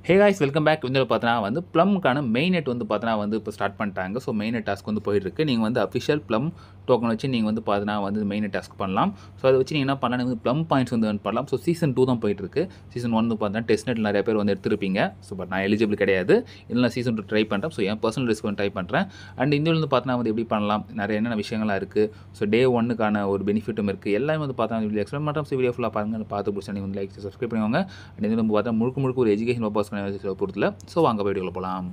Hey guys welcome back. வந்து பார்த்தீங்கன்னா வந்து ப்ளம்க்கான மெயின் நெட் வந்து பார்த்தீங்கன்னா வந்து இப்போ ஸ்டார்ட் பண்ணிட்டாங்க. ஸோ மெயின் நெட் டாஸ்க் வந்து போயிட்டுருக்கு. நீங்கள் வந்து அஃபிஷியல் ப்ளம் டோக்கன் வச்சு நீங்கள் வந்து பார்த்தீங்கன்னா வந்து மெயின் நெட் டாஸ்க் பண்ணலாம். ஸோ அதை வச்சு நீங்கள் என்ன பண்ணலாம், நீங்கள் வந்து ப்ளம் பாயிண்ட்ஸ் வந்து earn பண்ணலாம். ஸோ சீசன் 2 தான் போயிட்டுருக்கு. சீசன் 1 வந்து பார்த்தீங்கன்னா டெஸ்ட் நெட் நிறைய பேர் வந்து எடுத்திருப்பீங்க. ஸோ பட் நான் எலிஜிபிள் கிடையாது. இல்லை சீசன் 2 ட்ரை பண்ணுறேன். ஸோ என் பர்சனல் ரிஸ்க் வந்து ட்ரை பண்ணுறேன். அண்ட் இந்த வந்து பார்த்தீங்கன்னா வந்து எப்படி பண்ணலாம், நிறைய என்னென்ன விஷயங்கள்லாம் இருக்குது. ஸோ டே 1க்கான ஒரு பெனிஃபிட்டும் இருக்குது. எல்லாமே வந்து பார்த்தா வீடியோ எக்ஸ்பிளைன் பண்ணுறேன். ஸோ வீடியோ ஃபுல்லாக பாருங்கள். பார்த்து பிடிச்சா நீங்கள் வந்து லைக் சப்ஸ்கிரைப் பண்ணுவாங்க. அண்ட் இது வந்து பார்த்தா முழுக்க ஒரு எஜுகேஷன் பர்பஸ்க்கான பொறுத்தில். ஸோ வாங்க வீடியோவில் போகலாம்.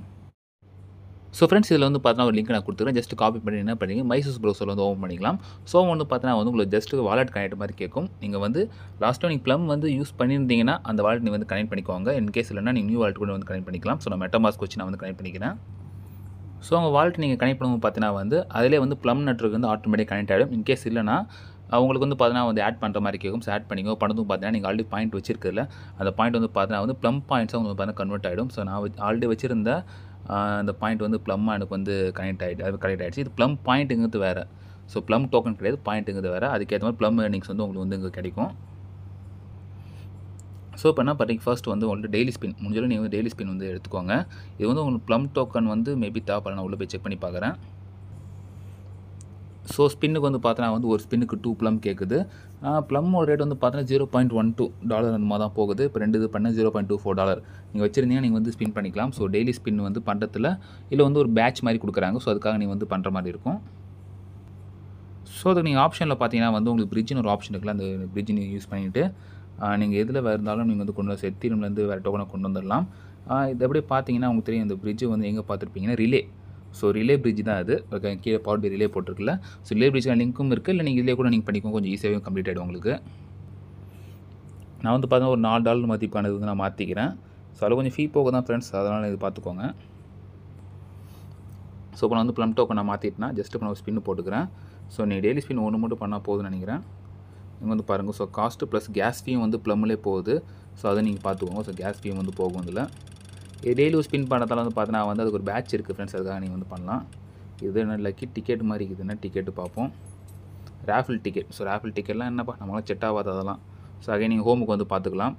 ஸோ ஃப்ரெண்ட்ஸ் இதில் வந்து பார்த்தீங்கன்னா ஒரு லிங்க் நான் கொடுத்துருக்கேன். ஜஸ்ட் காப்பி பண்ணி என்ன பண்ணிங்க மைசூஸ் ப்ரௌசரில் வந்து ஓப்பன் பண்ணிக்கலாம். ஸோ வந்து பார்த்தீங்கன்னா வந்து உங்களுக்கு ஜஸ்ட் வாலெட் கனெக்ட் மாதிரி கேட்கும். நீங்கள் வந்து லாஸ்ட்டாக நீங்கள் ப்ளம் வந்து யூஸ் பண்ணியிருந்தீங்கன்னா அந்த வாலெட் நீங்கள் வந்து கனெக்ட் பண்ணிக்கோங்க. இன்கேஸ் இல்லைனா நீங்கள் நியூ வாலெட் கூட வந்து கனெக்ட் பண்ணிக்கலாம். ஸோ நான் மெட்டாமாஸ்க் வச்சு நான் வந்து கனெக்ட் பண்ணிக்கிறேன். ஸோ உங்கள் வாலெட் நீங்கள் கனெக்ட் பண்ணும்போது பார்த்தீங்கன்னா வந்து அதிலே வந்து ப்ளம் நெட்வொர்க் வந்து ஆட்டோமேட்டிக் கனெக்ட் ஆகிடும். இன்கேஸ் இல்லைனா உங்களுக்கு வந்து பார்த்தீங்கன்னா வந்து ஆட் பண்ணுற மாதிரி கேட்கும். ஸோ ஆட் பண்ணிக்கோ பண்ணதும் பார்த்தீங்கன்னா நீங்கள் ஆல்ரெடி பாயிண்ட் வச்சிருக்கல அந்த பாயிண்ட் வந்து பார்த்தீங்கன்னா வந்து ப்ளம் பாயிண்ட்ஸாக உங்களுக்கு பார்த்தீங்கன்னா கன்வெர்ட் ஆகிடும். ஸோ நான் ஆல்ரெடி வச்சிருந்த அந்த பாயிண்ட் வந்து ப்ளம்மாக எனக்கு வந்து கனெக்ட் ஆகிடுச்சு. இது ப்ளம் பாயிண்ட்டுங்கிறது வேறு. ஸோ ப்ளம் டோக்கன் கிடையாது, பாயிண்ட்டுங்கிறது வேறு. அதுக்கேற்ற மாதிரி ப்ளம் ஏர்னிங்ஸ் வந்து உங்களுக்கு வந்து இங்கே கிடைக்கும். ஸோ இப்போ என்ன பண்ணுறீங்க, ஃபர்ஸ்ட் வந்து உங்களுக்கு டெய்லி ஸ்பின் முடிஞ்சாலும் நீங்கள் வந்து டெய்லி ஸ்பின் வந்து எடுத்துக்கோங்க. இது வந்து உங்களுக்கு ப்ளம் டோக்கன் வந்து மேபி தேவைப்பட நான் உள்ளே போய் செக் பண்ணி பார்க்குறேன். ஸோ ஸ்பின்னுக்கு வந்து பார்த்தீங்கன்னா வந்து ஒரு ஸ்பின்னுக்கு 2 ப்ளம் கேட்குது. ப்ளம்மோட ரேட் வந்து பார்த்தீங்கன்னா $0.12 அந்த மாதிரி தான் போகுது. இப்போ 2 இது பண்ண $0.24 நீங்கள் வச்சுருந்தீங்கன்னா நீங்கள் வந்து ஸ்பின் பண்ணிக்கலாம். ஸோ டெய்லி ஸ்பின் வந்து பண்ணுறதுல இல்லை வந்து ஒரு பேட்ச் மாதிரி கொடுக்குறாங்க. ஸோ அதுக்காக நீங்கள் வந்து பண்ணுற மாதிரி இருக்கும். ஸோ அதுக்கு நீங்கள் ஆப்ஷனில் பார்த்தீங்கன்னா வந்து உங்களுக்கு பிரிட்ஜ்னு ஒரு ஆப்ஷன் இருக்குல்ல, அந்த பிரிட்ஜ் நீங்கள் யூஸ் பண்ணிவிட்டு நீங்கள் எதில் இருந்தாலும் நீங்கள் வந்து கொண்டு வந்து எத்தீரியம்லேருந்து வேறு டோக்கனை கொண்டு வந்துடலாம். இது எப்படி பார்த்தீங்கன்னா உங்களுக்கு தெரியும், இந்த பிரிட்ஜ் வந்து எங்கே பார்த்துருப்பீங்கன்னா ரிலே. ஸோ ரிலே பிரிட்ஜ் தான் அது. ஓகே, கீழே பவர் பை ரிலே போட்டிருக்குல்ல. ஸோ ரிலே பிரிட்ஜ் லிங்க்கும் இருக்குது. இல்லை நீங்கள் இதிலே கூட நீங்கள் பண்ணிக்கோங்க, கொஞ்சம் ஈஸியாகவே கம்ப்ளீட் ஆகிடும் உங்களுக்கு. நான் வந்து பார்த்தீங்கன்னா ஒரு $4 மதிப்பானது வந்து நான் மாற்றிக்கிறேன். ஸோ அதில் கொஞ்சம் ஃபீ போக தான் ஃப்ரெண்ட்ஸ், அதனால் இது பார்த்துக்கோங்க. ஸோ இப்போ நான் வந்து ப்ளம் டோக்கன் நான் மாற்றிட்டேன்னா ஜஸ்ட் இப்போ நான் ஒரு ஸ்பின்னு போட்டுக்கிறேன். ஸோ நீங்கள் டெய்லி ஸ்பின் ஒன்று மட்டும் பண்ணால் போதும்னு நினைக்கிறேன். இங்கே வந்து பாருங்கள், ஸோ காஸ்ட்டு ப்ளஸ் கேஸ் ஃபீயும் வந்து ப்ளம்லேயே போகுது. ஸோ அதை நீங்கள் பார்த்துக்கோங்க. ஸோ கேஸ் ஃபீயும் வந்து போகும் இதில். டெய்லி ஸ்பின் பண்ணுறதால வந்து பார்த்தீங்கன்னா வந்து அதுக்கு ஒரு பேட்ச் இருக்குது ஃப்ரெண்ட்ஸ், அதுக்காக நீங்கள் வந்து பண்ணலாம். இது என்ன லக்கி டிக்கெட் மாதிரி இருக்குதுன்னா டிக்கெட்டு பார்ப்போம். ரேஃபில் டிக்கெட். ஸோ ரேஃபில் டிக்கெட்லாம் என்னப்பா நம்மளாம் செட் ஆகாது அதெல்லாம். ஸோ அகைன் நீங்கள் ஹோமுக்கு வந்து பார்த்துக்கலாம்.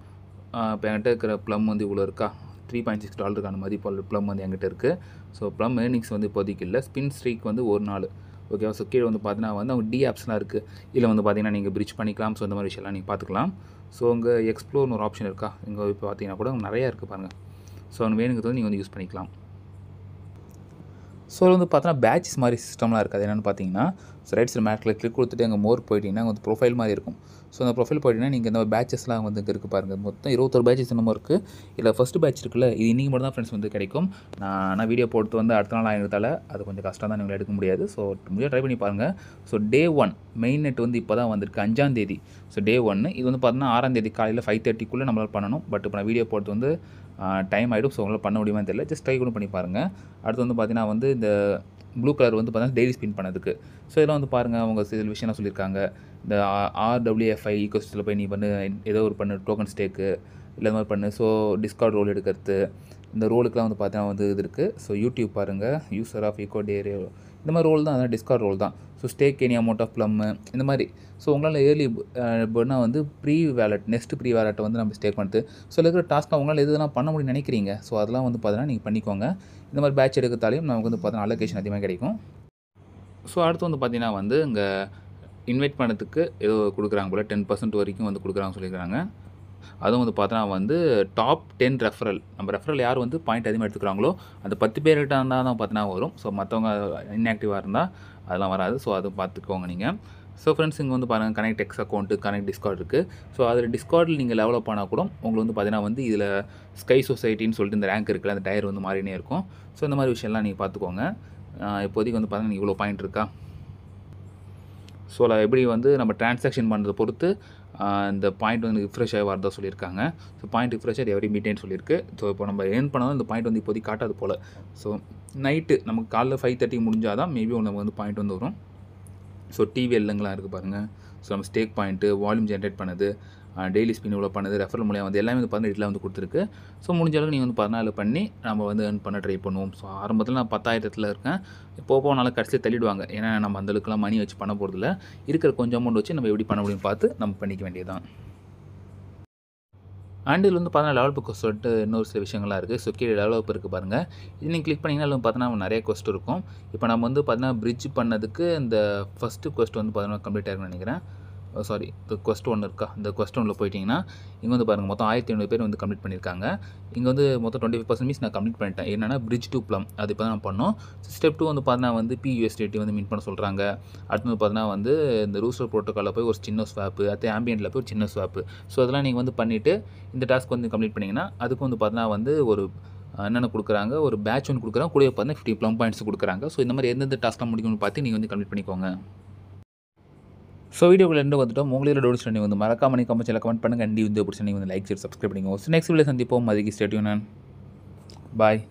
இப்போ என்கிட்ட இருக்கிற ப்ளம் வந்து இவ்வளோ இருக்கா, $3.6 மதிப்பு ப்ளம் வந்து என்கிட்ட இருக்குது. ஸோ ப்ளம் ஏர்னிங்ஸ் வந்து இப்போதைக்கு இல்லை. ஸ்பின் ஸ்ட்ரீக் வந்து ஒரு நாள். ஓகேவா. ஸோ கீழே வந்து பார்த்தீங்கன்னா வந்து அவங்க டி ஆப்ஸ்லாம் இருக்குது. இதில் வந்து பார்த்தீங்கன்னா நீங்கள் பிரிட்ஜ் பண்ணிக்கலாம். ஸோ இந்த மாதிரி விஷயம்லாம் நீங்கள் பார்த்துக்கலாம். ஸோ உங்க எக்ஸ்ப்ளோர்னு ஒரு ஆப்ஷன் இருக்கா, இங்கே இப்போ பார்த்தீங்கன்னா கூட நிறையா இருக்குது பாருங்கள். ஸோ அவங்க வேணுங்கிறது நீங்கள் வந்து யூஸ் பண்ணிக்கலாம். ஸோ வந்து பார்த்தீங்கன்னா பேட்ச் மாதிரி சிஸ்டம்லாம் இருக்குது. அது என்னென்னு பார்த்தீங்கன்னா, ஸோ ரைட் சைடு மேட்டில் கிளிக் கொடுத்துட்டு அங்கே மோர் போயிட்டீங்கன்னா வந்து ப்ரொஃபைல் மாதிரி இருக்கும். ஸோ அந்த ப்ரொஃபைல் போயிட்டீங்கன்னா நீங்கள் இந்த பேட்சஸ்லாம் வந்து இங்கே இருக்குது பாருங்கள். மொத்தம் 21 பேட்சஸ் என்னமோ இருக்குது. இதில் ஃபஸ்ட்டு பேட்ச் இருக்குல்ல, இது இன்றைக்கி மட்டும் தான் ஃப்ரெண்ட்ஸ் வந்து கிடைக்கும். நான் வீடியோ போட்டு வந்து அடுத்த நாள் ஆகிறதால அது கொஞ்சம் கஷ்டம் தான், நீங்கள் எடுக்க முடியாது. ஸோ முடியாது, ட்ரை பண்ணி பாருங்கள். ஸோ டே 1 மெயின் நெட் வந்து இப்போ தான் வந்திருக்கு, 5ஆம் தேதி. ஸோ டே 1 இது வந்து பார்த்தீங்கன்னா 6ஆம் தேதி காலையில் 5:30க்குள்ளே நம்மளால் பண்ணணும். பட் இப்போ நான் வீடியோ போட்டு வந்து டைம் ஆகிடும். ஸோ உங்களால் பண்ண முடியுமான்னு தெரியல. ஜஸ்ட் ட்ரை கூட பண்ணி பாருங்கள். அடுத்து வந்து பார்த்தீங்கன்னா வந்து இந்த ப்ளூ கலர் வந்து பார்த்தீங்கன்னா டெய்லி ஸ்பின் பண்ணதுக்கு. ஸோ இதெல்லாம் வந்து பாருங்கள், அவங்க சில விஷயம்லாம் சொல்லியிருக்காங்க. இந்த RWFI ஈகோசிஸ்டத்தில் போய் நீ பண்ணு, ஏதோ ஒரு பண்ணு டோக்கன் ஸ்டேக்கு இல்லை இந்த மாதிரி பண்ணு. ஸோ டிஸ்கார்ட் ரோல் எடுக்கிறது, இந்த ரோலுக்குலாம் வந்து பார்த்தீங்கன்னா வந்து இது இருக்குது. ஸோ யூடியூப் பாருங்கள், யூசர் ஆஃப் ஈகோ டேரி இந்த மாதிரி ரோல் தான், அதான் டிஸ்கார்ட் ரோல் தான். So stake any amount of ப்ளம் இந்த மாதிரி. ஸோ உங்களால் ஏர்லி பேர்ட்னா வந்து ப்ரீ வேலட் நெக்ஸ்ட் ப்ரீ வேலட்டை வந்து நம்ம ஸ்டேக் பண்ணிட்டு ஸோ இருக்கிற டாஸ்க்காக உங்களால் எதுலாம் பண்ண முடியும்னு நினைக்கிறீங்க. ஸோ அதெல்லாம் வந்து பார்த்தீங்கன்னா நீங்கள் பண்ணிக்கோங்க. இந்த மாதிரி பேட்ச் எடுக்கிறதாலையும் நமக்கு வந்து பார்த்தீங்கன்னா அலோகேஷன் அதிகமாக கிடைக்கும். ஸோ அடுத்து வந்து பார்த்தீங்கன்னா வந்து இங்கே இன்வைட் பண்ணதுக்கு ஏதோ கொடுக்குறாங்க போல், 10% வரைக்கும் வந்து கொடுக்குறாங்க சொல்லியிருக்காங்க. அதுவும் வந்து பார்த்தோன்னா வந்து டாப் 10 ரெஃபரல், நம்ம ரெஃபரல் யார் வந்து பாயிண்ட் அதிகமாக எடுத்துக்கிறாங்களோ அந்த 10 பேர்கிட்ட இருந்தால் தான் பார்த்தீங்கன்னா வரும். ஸோ மற்றவங்க இன்ஆக்டிவாக இருந்தால் அதெல்லாம் வராது. ஸோ அதை பார்த்துக்கோங்க நீங்கள். ஸோ ஃப்ரெண்ட்ஸ் இங்கே வந்து பாருங்கள், connect X account, connect Discord இருக்குது. ஸோ அதில் டிஸ்கார்டில் நீங்கள் டெவலப் ஆனால் கூட உங்களுக்கு வந்து பார்த்தீங்கன்னா வந்து இதில் ஸ்கை சொசைட்டின்னு சொல்லிட்டு இந்த ரேங்க் இருக்குல்ல, அந்த டயர் வந்து மாறினே இருக்கும். ஸோ இந்த மாதிரி விஷயம்லாம் நீங்கள் பார்த்துக்கோங்க. இப்போதைக்கு வந்து பார்த்தீங்கன்னா இவ்வளோ பாயிண்ட் இருக்கா. ஸோ அதில் எப்படி வந்து நம்ம ட்ரான்சாக்ஷன் பண்ணுறதை பொறுத்து இந்த பாயிண்ட் வந்து ரிஃப்ரெஷ் ஆகி வரதா சொல்லியிருக்காங்க. ஸோ பாயிண்ட் ரிஃப்ரெஷ் ஆகி எவரி மீட்டேன்னு சொல்லியிருக்கு. ஸோ இப்போ நம்ம ஏர்ன் பண்ணாலும் இந்த பாயிண்ட் வந்து இப்போதைக்கு காட்டாது போல். ஸோ நைட்டு நமக்கு காலைல 5:30 முடிஞ்சால் தான் மேபி நமக்கு வந்து பாயிண்ட் வந்து வரும். ஸோ டிவிஎல்லுங்களாம் இருக்குது பாருங்கள். ஸோ நம்ம ஸ்டேக் பாயிண்ட்டு, வால்யூம் ஜென்ரேட் பண்ணுது, டெய்லி ஸ்பின் இவ்வளோ பண்ணுது, ரெஃபரல் மூலியம் வந்து எல்லாமே வந்து பார்த்தீங்கன்னா இதில் வந்து கொடுத்துருக்கு. ஸோ முடிஞ்ச அளவுக்கு நீங்கள் வந்து 14 பண்ணி நம்ம வந்து ஏர்ன் பண்ண ட்ரை பண்ணுவோம். ஸோ ஆரம்பத்தில் நான் 10,000 இருக்கேன். போனாலும் கடைசியில் தள்ளிடுவாங்க. ஏன்னா நம்ம அந்தளவுக்குலாம் மணி வச்சு பண்ண போகிறதில்ல. இருக்கிற கொஞ்சம் அமௌண்ட் வச்சு நம்ம எப்படி பண்ண முடியும்னு பார்த்து நம்ம பண்ணிக்க வேண்டியது தான். அண்ட் இதில் வந்து பார்த்தீங்கன்னா லெவல் புக் சொல்லிட்டு இன்னொரு சில விஷயங்கள்லாம் இருக்குது. ஸோ கீழே டெவலப் இருக்குது பாருங்கள். இது நீங்கள் கிளிக் பண்ணிங்கன்னா அதில் பார்த்தீங்கன்னா நிறைய கொஸ்ட் இருக்கும். இப்போ நம்ம வந்து பார்த்தீங்கன்னா பிரிட்ஜ் பண்ணதுக்கு இந்த ஃபஸ்ட்டு கொஸ்ட் வந்து பார்த்தீங்கன்னா கம்ப்ளீட் ஆயிருக்குன்னு நினைக்கிறேன். சாரி, இந்த கொஸ்ட் 1 இருக்கா, இந்த கொஸ்ட் 1ல் போயிட்டிங்கன்னா இங்கே வந்து பாருங்கள் மொத்தம் 1500 பேர் வந்து கம்ப்ளீட் பண்ணியிருக்காங்க. இங்கே வந்து மொத்தம் 25% மீன்ஸ் நான் கம்ப்ளீட் பண்ணிட்டேன். என்னென்னா பிரிட்ஜ் டு ப்ளம் அது இப்போ தான் நான் பண்ணோம். ஸ்டெப் 2 வந்து பார்த்தீங்கன்னா வந்து PUSDT வந்து மின் பண்ண சொல்கிறாங்க. அடுத்து வந்து பார்த்தீங்கன்னா வந்து இந்த ரூஸ்டர் ப்ரோட்டோக்காலில் போய் ஒரு சின்ன ஸ்வாப்பு, அடுத்து ஆம்பியன்ட்டில் போய் ஒரு சின்ன ஸ்வாப்பு. ஸோ அதெல்லாம் நீங்கள் வந்து பண்ணிவிட்டு இந்த டாஸ்க் வந்து கம்ப்ளீட் பண்ணிங்கன்னா அதுக்கு வந்து பார்த்தீங்கன்னா வந்து ஒரு என்னென்ன கொடுக்குறாங்க, ஒரு பேட்ச் ஒன்று கொடுக்குறாங்க, கூட பார்த்தீங்கன்னா 50 ப்ளம் பாயிண்ட்ஸ் கொடுக்குறாங்க. ஸோ இந்த மாதிரி எந்தெந்த டாஸ்க்லாம் முடிக்கணும்னு பார்த்து நீங்கள் வந்து கம்ப்ளீட் பண்ணிக்கோங்க. ஸோ வீடியோக்குள்ள எண்டு வந்துட்டோம். உங்களோட டவுட்ஸ் நீங்கள் வந்து மறக்காம நீங்கள் கமெண்ட் பண்ணுங்கள். அண்ட் இந்த பிடிச்சி நீங்கள் வந்து லைக் ஷேர் சப்ஸ்கிரைப் பண்ணிக்கோங்க. ஸோ நெக்ஸ்ட் வீடியோ சந்திப்போம். அதுக்கு ஸ்டே டியூன். பாய்.